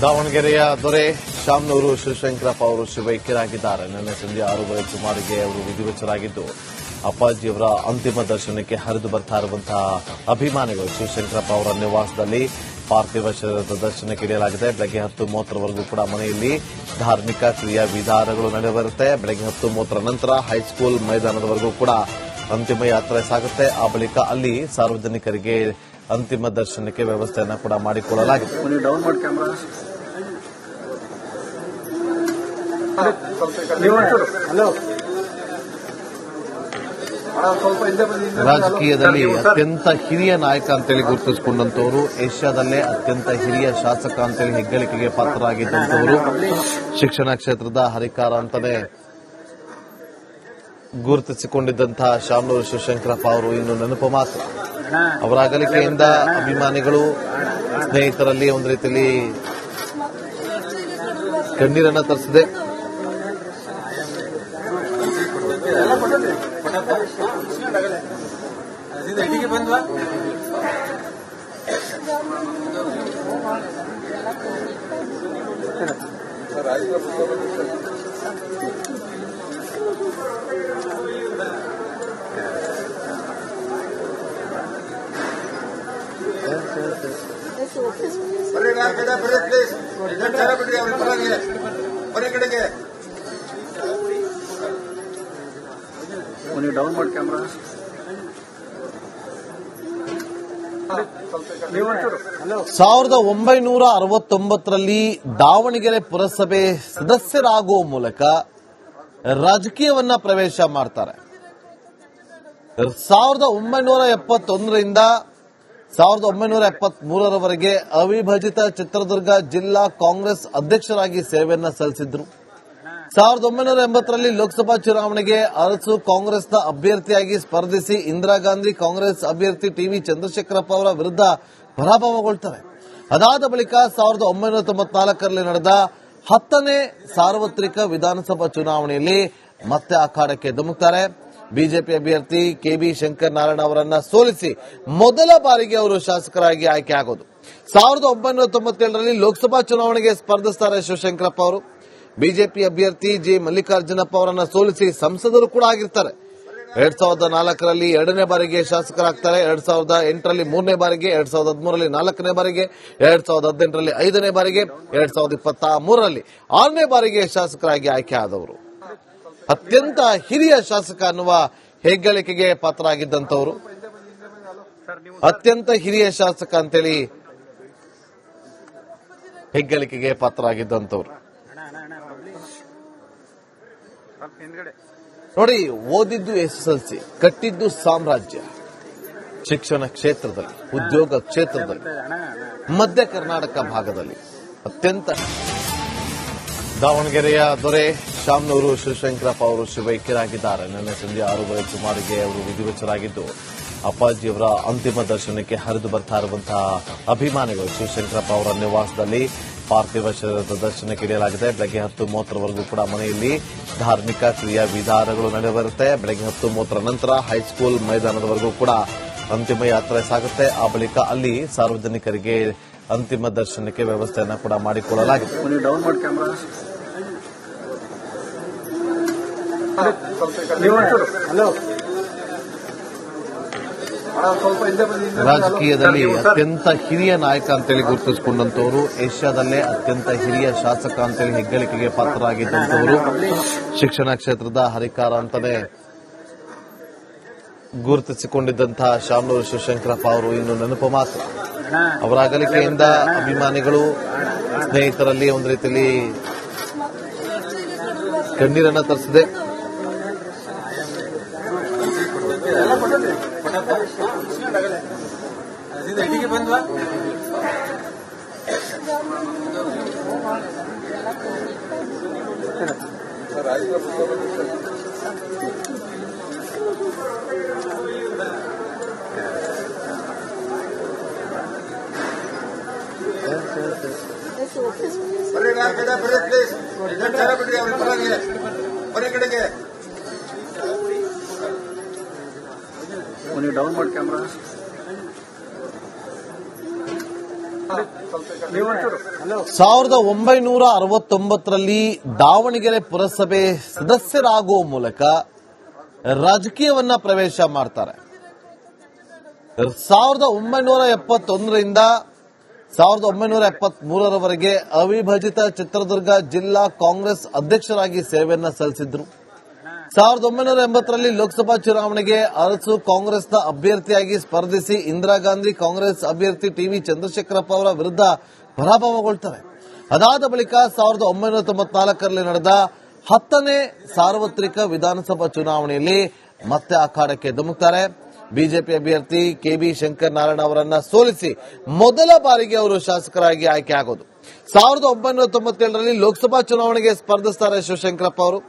ದಾವಣಗೆರೆಯ ದೊರೆ ಶಾಮನೂರು ಶಿವಶಂಕರಪ್ಪ ಅವರು ಶಿವೈಕ್ಯರಾಗಿದ್ದಾರೆ. ನಿನ್ನೆ ಸಂಜೆ 6 ಸುಮಾರಿಗೆ ಅವರು ವಿಧಿವಚರಾಗಿದ್ದು, ಅಪ್ಪಾಜಿಯವರ ಅಂತಿಮ ದರ್ಶನಕ್ಕೆ ಹರಿದು ಬರ್ತಾ ಇರುವಂತಹ ಅಭಿಮಾನಿಗಳು ಶಿವಶಂಕರಪ್ಪ ಅವರ ನಿವಾಸದಲ್ಲಿ ಪಾರ್ಥಿವ ಶರೀರದ ದರ್ಶನಕ್ಕೆ ಇಡಲಾಗಿದೆ. ಬೆಳಗ್ಗೆ 10:30ವರೆಗೂ ಕೂಡ ಮನೆಯಲ್ಲಿ ಧಾರ್ಮಿಕ ಕ್ರಿಯಾ ವಿಧಾನಗಳು ನಡೆಯಬರುತ್ತೆ. ಬೆಳಗ್ಗೆ 10:30 ನಂತರ ಹೈಸ್ಕೂಲ್ ಮೈದಾನದವರೆಗೂ ಕೂಡ ಅಂತಿಮ ಯಾತ್ರೆ ಸಾಗುತ್ತೆ. ಆ ಬಳಿಕ ಅಲ್ಲಿ ಸಾರ್ವಜನಿಕರಿಗೆ ಅಂತಿಮ ದರ್ಶನಕ್ಕೆ ವ್ಯವಸ್ಥೆಯನ್ನು ಕೂಡ ಮಾಡಿಕೊಳ್ಳಲಾಗಿದೆ. ರಾಜಕೀಯದಲ್ಲಿ ಅತ್ಯಂತ ಹಿರಿಯ ನಾಯಕ ಅಂತೇಳಿ ಗುರುತಿಸಿಕೊಂಡಂತವರು, ಏಷ್ಯಾದಲ್ಲೇ ಅತ್ಯಂತ ಹಿರಿಯ ಶಾಸಕ ಅಂತೇಳಿ ಹೆಗ್ಗಳಿಕೆಗೆ ಪಾತ್ರರಾಗಿದ್ದಂತವರು, ಶಿಕ್ಷಣ ಕ್ಷೇತ್ರದ ಹರಿಕಾರ ಅಂತಾನೆ ಗುರುತಿಸಿಕೊಂಡಿದ್ದಂತಹ ಶಾಮನೂರು ಶಿವಶಂಕರಪ್ಪ ಅವರು ಇನ್ನು ನೆನಪು ಮಾತ್ರ. ಅವರ ಅಗಲಿಕೆಯಿಂದ ಅಭಿಮಾನಿಗಳು, ಸ್ನೇಹಿತರಲ್ಲಿ ಒಂದು ರೀತಿಯಲ್ಲಿ ಕಣ್ಣೀರನ್ನ ತರಿಸಿದೆ. ಡೌನ್ ಮಾಡಿ ಕ್ಯಾಮ್ರಾ. 1969ರಲ್ಲಿ ದಾವಣಗೆರೆ ಪುರಸಭೆ ಸದಸ್ಯರಾಗುವ ಮೂಲಕ ರಾಜಕೀಯವನ್ನ ಪ್ರವೇಶ ಮಾಡ್ತಾರೆ. 1971ರಿಂದ 1973ರವರೆಗೆ ಅವಿಭಜಿತ ಚಿತ್ರದುರ್ಗ ಜಿಲ್ಲಾ ಕಾಂಗ್ರೆಸ್ ಅಧ್ಯಕ್ಷರಾಗಿ ಸೇವೆಯನ್ನ ಸಲ್ಲಿಸಿದ್ರು. 1980ರಲ್ಲಿ ಲೋಕಸಭಾ ಚುನಾವಣೆಗೆ ಅರಸು ಕಾಂಗ್ರೆಸ್ನ ಅಭ್ಯರ್ಥಿಯಾಗಿ ಸ್ಪರ್ಧಿಸಿ ಇಂದಿರಾ ಗಾಂಧಿ ಕಾಂಗ್ರೆಸ್ ಅಭ್ಯರ್ಥಿ ಟಿವಿ ಚಂದ್ರಶೇಖರಪ್ಪ ಅವರ ವಿರುದ್ಧ ಪರಾಭವಗೊಳ್ತಾರೆ. ಅದಾದ ಬಳಿಕ 1994ರಲ್ಲಿ ನಡೆದ 10ನೇ ಸಾರ್ವತ್ರಿಕ ವಿಧಾನಸಭಾ ಚುನಾವಣೆಯಲ್ಲಿ ಮತ್ತೆ ಅಖಾಡಕ್ಕೆ ಧುಮುಕ್ತಾರೆ. ಬಿಜೆಪಿ ಅಭ್ಯರ್ಥಿ ಕೆಬಿ ಶಂಕರ್ ನಾರಾಯಣ ಅವರನ್ನ ಸೋಲಿಸಿ ಮೊದಲ ಬಾರಿಗೆ ಅವರು ಶಾಸಕರಾಗಿ ಆಯ್ಕೆ ಆಗೋದು. 1997ರಲ್ಲಿ ಲೋಕಸಭಾ ಚುನಾವಣೆಗೆ ಸ್ಪರ್ಧಿಸುತ್ತಾರೆ ಶಿವಶಂಕರಪ್ಪ ಅವರು. ಬಿಜೆಪಿ ಅಭ್ಯರ್ಥಿ ಜೆ ಮಲ್ಲಿಕಾರ್ಜುನಪ್ಪ ಅವರನ್ನ ಸೋಲಿಸಿ ಸಂಸದರು ಕೂಡ ಆಗಿರ್ತಾರೆ. 2004ರಲ್ಲಿ 2ನೇ ಬಾರಿಗೆ ಶಾಸಕರಾಗ್ತಾರೆ. 2008ರಲ್ಲಿ 3ನೇ ಬಾರಿಗೆ, 2013ರಲ್ಲಿ 4ನೇ ಬಾರಿಗೆ, 2018ರಲ್ಲಿ 5ನೇ ಬಾರಿಗೆ, 2023ರಲ್ಲಿ 6ನೇ ಬಾರಿಗೆ ಶಾಸಕರಾಗಿ ಆಯ್ಕೆ ಆದವರು. ಅತ್ಯಂತ ಹಿರಿಯ ಶಾಸಕ ಅನ್ನುವ ಹೆಗ್ಗಳಿಕೆಗೆ ಪಾತ್ರರಾಗಿದ್ದಂತವರು, ಅತ್ಯಂತ ಹಿರಿಯ ಶಾಸಕ ಅಂತೇಳಿ ಹೆಗ್ಗಳಿಕೆಗೆ ಪಾತ್ರರಾಗಿದ್ದಂತವರು. ನೋಡಿ, ಓದಿದ್ದು SSLC, ಕಟ್ಟಿದ್ದು ಸಾಮ್ರಾಜ್ಯ. ಶಿಕ್ಷಣ ಕ್ಷೇತ್ರದಲ್ಲಿ, ಉದ್ಯೋಗ ಕ್ಷೇತ್ರದಲ್ಲಿ, ಮಧ್ಯ ಕರ್ನಾಟಕ ಭಾಗದಲ್ಲಿ ಅತ್ಯಂತ. ದಾವಣಗೆರೆಯ ದೊರೆ ಶಾಮನೂರು ಶಿವಶಂಕರಪ್ಪ ಅವರು ಶಿವೈಕ್ಯರಾಗಿದ್ದಾರೆ. ನಿನ್ನೆ ಸಂಜೆ 6 ಸುಮಾರಿಗೆ ಅವರು ವಿಧಿವಚರಾಗಿದ್ದು, ಅಪ್ಪಾಜಿಯವರ ಅಂತಿಮ ದರ್ಶನಕ್ಕೆ ಹರಿದು ಬರ್ತಾ ಇರುವಂತಹ ಅಭಿಮಾನಿಗಳು ಶಿವಶಂಕರಪ್ಪ ಅವರ ನಿವಾಸದಲ್ಲಿ ಪಾರ್ಥಿವ ಶರೀರದ ದರ್ಶನಕ್ಕೆ ಇಡಲಾಗಿದೆ. ಬೆಳಗ್ಗೆ 10:30ವರೆಗೂ ಕೂಡ ಮನೆಯಲ್ಲಿ ಧಾರ್ಮಿಕ ಕ್ರಿಯಾ ವಿಧಾನಗಳು ನಡೆಯಬರುತ್ತೆ. ಬೆಳಗ್ಗೆ 10:30 ನಂತರ ಹೈಸ್ಕೂಲ್ ಮೈದಾನದವರೆಗೂ ಕೂಡ ಅಂತಿಮ ಯಾತ್ರೆ ಸಾಗುತ್ತೆ. ಆ ಬಳಿಕ ಅಲ್ಲಿ ಸಾರ್ವಜನಿಕರಿಗೆ ಅಂತಿಮ ದರ್ಶನಕ್ಕೆ ವ್ಯವಸ್ಥೆಯನ್ನು ಕೂಡ ಮಾಡಿಕೊಳ್ಳಲಾಗಿದೆ. ಡೌನ್ ಮಾಡಿ ಕ್ಯಾಮ್ರಾ. ರಾಜಕೀಯದಲ್ಲಿ ಅತ್ಯಂತ ಹಿರಿಯ ನಾಯಕ ಅಂತೇಳಿ ಗುರುತಿಸಿಕೊಂಡಂತವರು, ಏಷ್ಯಾದಲ್ಲೇ ಅತ್ಯಂತ ಹಿರಿಯ ಶಾಸಕ ಅಂತೇಳಿ ಹೆಗ್ಗಳಿಕೆಗೆ ಪಾತ್ರರಾಗಿದ್ದಂತವರು, ಶಿಕ್ಷಣ ಕ್ಷೇತ್ರದ ಹರಿಕಾರ ಅಂತಾನೆ ಗುರುತಿಸಿಕೊಂಡಿದ್ದಂತಹ ಶಾಮನೂರು ಶಿವಶಂಕರಪ್ಪ ಅವರು ಇನ್ನು ನೆನಪು ಮಾತ್ರ. ಅವರ ಅಗಲಿಕೆಯಿಂದ ಅಭಿಮಾನಿಗಳು, ಸ್ನೇಹಿತರಲ್ಲಿ ಒಂದು ರೀತಿಯಲ್ಲಿ ಕಣ್ಣೀರನ್ನ ತರಿಸಿದೆ. ಡೌನ್ ಮಾಡಿ ಕ್ಯಾಮ್ರಾ. 1969ರಲ್ಲಿ ದಾವಣಗೆರೆ ಪುರಸಭೆ ಸದಸ್ಯರಾಗುವ ಮೂಲಕ ರಾಜಕೀಯವನ್ನ ಪ್ರವೇಶ ಮಾಡ್ತಾರೆ. 1971ರಿಂದ 1973ರವರೆಗೆ ಅವಿಭಜಿತ ಚಿತ್ರದುರ್ಗ ಜಿಲ್ಲಾ ಕಾಂಗ್ರೆಸ್ ಅಧ್ಯಕ್ಷರಾಗಿ ಸೇವೆಯನ್ನ ಸಲ್ಲಿಸಿದ್ರು. 1980ರಲ್ಲಿ ಲೋಕಸಭಾ ಚುನಾವಣೆಗೆ ಅರಸು ಕಾಂಗ್ರೆಸ್ನ ಅಭ್ಯರ್ಥಿಯಾಗಿ ಸ್ಪರ್ಧಿಸಿ ಇಂದಿರಾ ಗಾಂಧಿ ಕಾಂಗ್ರೆಸ್ ಅಭ್ಯರ್ಥಿ ಟಿವಿ ಚಂದ್ರಶೇಖರಪ್ಪ ಅವರ ವಿರುದ್ಧ ಪರಾಭವಗೊಳ್ತಾರೆ. ಅದಾದ ಬಳಿಕ 1994ರಲ್ಲಿ ನಡೆದ 10ನೇ ಸಾರ್ವತ್ರಿಕ ವಿಧಾನಸಭಾ ಚುನಾವಣೆಯಲ್ಲಿ ಮತ್ತೆ ಅಖಾಡಕ್ಕೆ ಧುಮುಕ್ತಾರೆ. ಬಿಜೆಪಿ ಅಭ್ಯರ್ಥಿ ಕೆಬಿ ಶಂಕರ್ ನಾರಾಯಣ ಅವರನ್ನ ಸೋಲಿಸಿ ಮೊದಲ ಬಾರಿಗೆ ಅವರು ಶಾಸಕರಾಗಿ ಆಯ್ಕೆ ಆಗೋದು. 1997ರಲ್ಲಿ ಲೋಕಸಭಾ ಚುನಾವಣೆಗೆ ಸ್ಪರ್ಧಿಸುತ್ತಾರೆ ಶಿವಶಂಕರಪ್ಪ ಅವರು.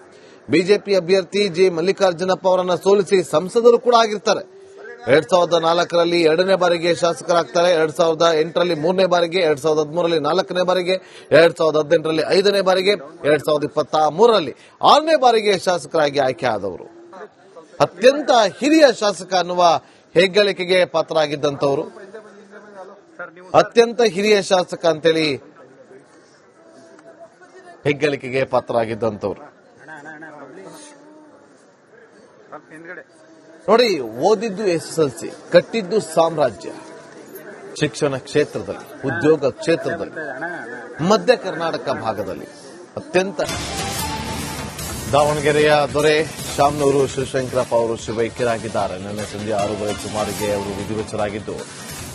ಬಿಜೆಪಿ ಅಭ್ಯರ್ಥಿ ಜೆ ಮಲ್ಲಿಕಾರ್ಜುನಪ್ಪ ಅವರನ್ನ ಸೋಲಿಸಿ ಸಂಸದರು ಕೂಡ ಆಗಿರ್ತಾರೆ. 2004ರಲ್ಲಿ 2ನೇ ಬಾರಿಗೆ ಶಾಸಕರಾಗ್ತಾರೆ. 2008ರಲ್ಲಿ 3ನೇ ಬಾರಿಗೆ, 2013ರಲ್ಲಿ 4ನೇ ಬಾರಿಗೆ, 2018ರಲ್ಲಿ 5ನೇ ಬಾರಿಗೆ, 2023ರಲ್ಲಿ 6ನೇ ಬಾರಿಗೆ ಶಾಸಕರಾಗಿ ಆಯ್ಕೆ ಆದವರು. ಅತ್ಯಂತ ಹಿರಿಯ ಶಾಸಕ ಅನ್ನುವ ಹೆಗ್ಗಳಿಕೆಗೆ ಪಾತ್ರರಾಗಿದ್ದಂಥವರು. ಅತ್ಯಂತ ಹಿರಿಯ ಶಾಸಕ ಅಂತೇಳಿ ಹೆಗ್ಗಳಿಕೆಗೆ ಪಾತ್ರರಾಗಿದ್ದಂಥವ್ರು. ನೋಡಿ, ಓದಿದ್ದು SSLC, ಕಟ್ಟಿದ್ದು ಸಾಮ್ರಾಜ್ಯ. ಶಿಕ್ಷಣ ಕ್ಷೇತ್ರದಲ್ಲಿ, ಉದ್ಯೋಗ ಕ್ಷೇತ್ರದಲ್ಲಿ, ಮಧ್ಯ ಕರ್ನಾಟಕ ಭಾಗದಲ್ಲಿ ಅತ್ಯಂತ ದಾವಣಗೆರೆಯ ದೊರೆ ಶಾಮನೂರು ಶಿವಶಂಕರಪ್ಪ ಅವರು ಶಿವೈಕ್ಯರಾಗಿದ್ದಾರೆ. ನಿನ್ನೆ ಸಂಜೆ 6 ಸುಮಾರಿಗೆ ಅವರು ವಿಧಿವಚರಾಗಿದ್ದು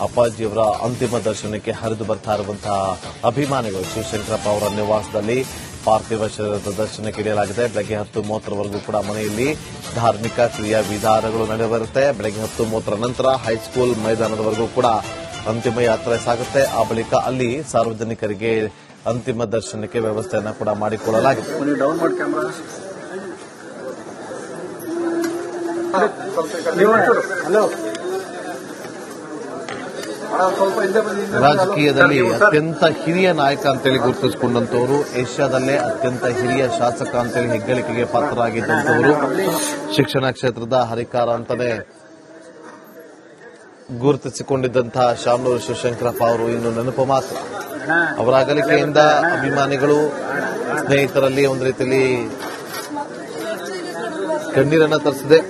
ಅಪ್ಪಾಜಿಯವರ ಅಂತಿಮ ದರ್ಶನಕ್ಕೆ ಹರಿದು ಬರ್ತಾ ಇರುವಂತಹ ಅಭಿಮಾನಿಗಳು ಶಿವಶಂಕರಪ್ಪ ಅವರ ನಿವಾಸದಲ್ಲಿ ಪಾರ್ಥಿವ ಶರೀರದ ದರ್ಶನಕ್ಕೆ ಇಡಲಾಗಿದೆ. ಬೆಳಗ್ಗೆ 10:30ವರೆಗೂ ಕೂಡ ಮನೆಯಲ್ಲಿ ಧಾರ್ಮಿಕ ಕ್ರಿಯಾ ವಿಧಾನಗಳು ನಡೆಯಬರುತ್ತೆ. ಬೆಳಗ್ಗೆ 10:30 ನಂತರ ಹೈಸ್ಕೂಲ್ ಮೈದಾನದವರೆಗೂ ಕೂಡ ಅಂತಿಮ ಯಾತ್ರೆ ಸಾಗುತ್ತೆ. ಆ ಬಳಿಕ ಅಲ್ಲಿ ಸಾರ್ವಜನಿಕರಿಗೆ ಅಂತಿಮ ದರ್ಶನಕ್ಕೆ ವ್ಯವಸ್ಥೆಯನ್ನು ಕೂಡ ಮಾಡಿಕೊಳ್ಳಲಾಗಿದೆ. ರಾಜಕೀಯದಲ್ಲಿ ಅತ್ಯಂತ ಹಿರಿಯ ನಾಯಕ ಅಂತೇಳಿ ಗುರುತಿಸಿಕೊಂಡಂತವರು, ಏಷ್ಯಾದಲ್ಲೇ ಅತ್ಯಂತ ಹಿರಿಯ ಶಾಸಕ ಅಂತೇಳಿ ಹೆಗ್ಗಳಿಕೆಗೆ ಪಾತ್ರರಾಗಿದ್ದಂತವರು, ಶಿಕ್ಷಣ ಕ್ಷೇತ್ರದ ಹರಿಕಾರ ಅಂತಾನೆ ಗುರುತಿಸಿಕೊಂಡಿದ್ದಂತಹ ಶಾಮನೂರು ಶಿವಶಂಕರಪ್ಪ ಅವರು ಇನ್ನು ನೆನಪು ಮಾತ್ರ. ಅವರ ಅಗಲಿಕೆಯಿಂದ ಅಭಿಮಾನಿಗಳು, ಸ್ನೇಹಿತರಲ್ಲಿ ಒಂದು ರೀತಿಯಲ್ಲಿ ಕಣ್ಣೀರನ್ನ ತರಿಸಿದೆ.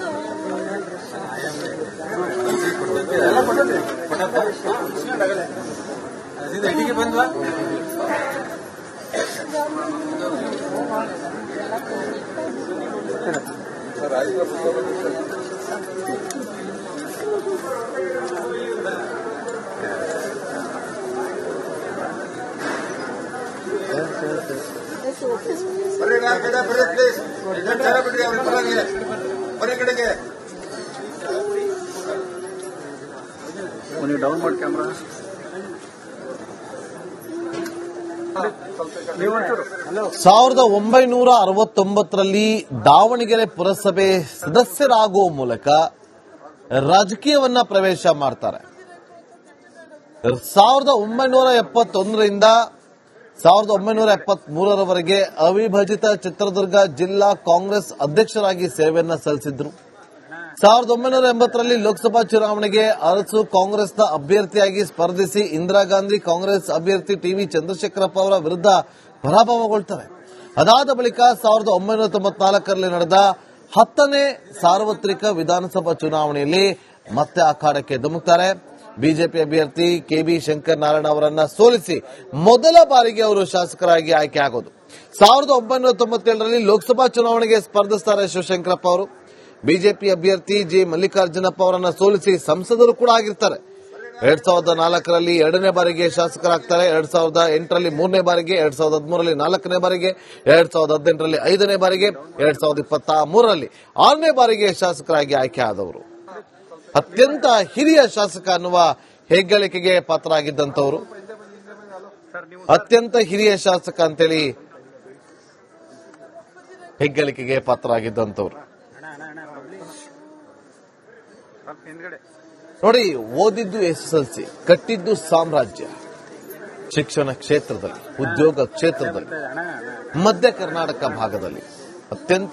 ಡೌನ್ ಮಾಡಿ ಕ್ಯಾಮ್ರಾ. 1969ರಲ್ಲಿ ದಾವಣಗೆರೆ ಪುರಸಭೆ ಸದಸ್ಯರಾಗುವ ಮೂಲಕ ರಾಜಕೀಯವನ್ನ ಪ್ರವೇಶ ಮಾಡ್ತಾರೆ. 1971ರಿಂದ 1973ರವರೆಗೆ ಅವಿಭಜಿತ ಚಿತ್ರದುರ್ಗ ಜಿಲ್ಲಾ ಕಾಂಗ್ರೆಸ್ ಅಧ್ಯಕ್ಷರಾಗಿ ಸೇವೆಯನ್ನ ಸಲ್ಲಿಸಿದ್ರು. 1980ರಲ್ಲಿ ಲೋಕಸಭಾ ಚುನಾವಣೆಗೆ ಅರಸು ಕಾಂಗ್ರೆಸ್ನ ಅಭ್ಯರ್ಥಿಯಾಗಿ ಸ್ಪರ್ಧಿಸಿ ಇಂದಿರಾ ಗಾಂಧಿ ಕಾಂಗ್ರೆಸ್ ಅಭ್ಯರ್ಥಿ ಟಿವಿ ಚಂದ್ರಶೇಖರಪ್ಪ ಅವರ ವಿರುದ್ಧ ಪರಾಭವಗೊಳ್ತಾರೆ. ಅದಾದ ಬಳಿಕ 1994ರಲ್ಲಿ ನಡೆದ 10ನೇ ಸಾರ್ವತ್ರಿಕ ವಿಧಾನಸಭಾ ಚುನಾವಣೆಯಲ್ಲಿ ಮತ್ತೆ ಅಖಾಡಕ್ಕೆ ಧುಮುಕ್ತಾರೆ. ಬಿಜೆಪಿ ಅಭ್ಯರ್ಥಿ ಕೆಬಿ ಶಂಕರ್ ನಾರಾಯಣ ಅವರನ್ನ ಸೋಲಿಸಿ ಮೊದಲ ಬಾರಿಗೆ ಅವರು ಶಾಸಕರಾಗಿ ಆಯ್ಕೆ ಆಗೋದು. 1997ರಲ್ಲಿ ಲೋಕಸಭಾ ಚುನಾವಣೆಗೆ ಸ್ಪರ್ಧಿಸುತ್ತಾರೆ ಶಿವಶಂಕರಪ್ಪ ಅವರು. ಬಿಜೆಪಿ ಅಭ್ಯರ್ಥಿ ಜೆ ಮಲ್ಲಿಕಾರ್ಜುನಪ್ಪ ಅವರನ್ನ ಸೋಲಿಸಿ ಸಂಸದರು ಕೂಡ ಆಗಿರ್ತಾರೆ. 2004ರಲ್ಲಿ 2ನೇ ಬಾರಿಗೆ ಶಾಸಕರಾಗ್ತಾರೆ. 2008ರಲ್ಲಿ 3ನೇ ಬಾರಿಗೆ, 2013ರಲ್ಲಿ 4ನೇ ಬಾರಿಗೆ, 2018ರಲ್ಲಿ 5ನೇ ಬಾರಿಗೆ, 2023ರಲ್ಲಿ 6ನೇ ಬಾರಿಗೆ ಶಾಸಕರಾಗಿ ಆಯ್ಕೆ ಆದವರು. ಅತ್ಯಂತ ಹಿರಿಯ ಶಾಸಕ ಅನ್ನುವ ಹೆಗ್ಗಳಿಕೆಗೆ ಪಾತ್ರರಾಗಿದ್ದಂಥವರು. ಅತ್ಯಂತ ಹಿರಿಯ ಶಾಸಕ ಅಂತೇಳಿ ಹೆಗ್ಗಳಿಕೆಗೆ ಪಾತ್ರರಾಗಿದ್ದಂಥವ್ರು. ನೋಡಿ, ಓದಿದ್ದು SSLC, ಕಟ್ಟಿದ್ದು ಸಾಮ್ರಾಜ್ಯ. ಶಿಕ್ಷಣ ಕ್ಷೇತ್ರದಲ್ಲಿ, ಉದ್ಯೋಗ ಕ್ಷೇತ್ರದಲ್ಲಿ, ಮಧ್ಯ ಕರ್ನಾಟಕ ಭಾಗದಲ್ಲಿ ಅತ್ಯಂತ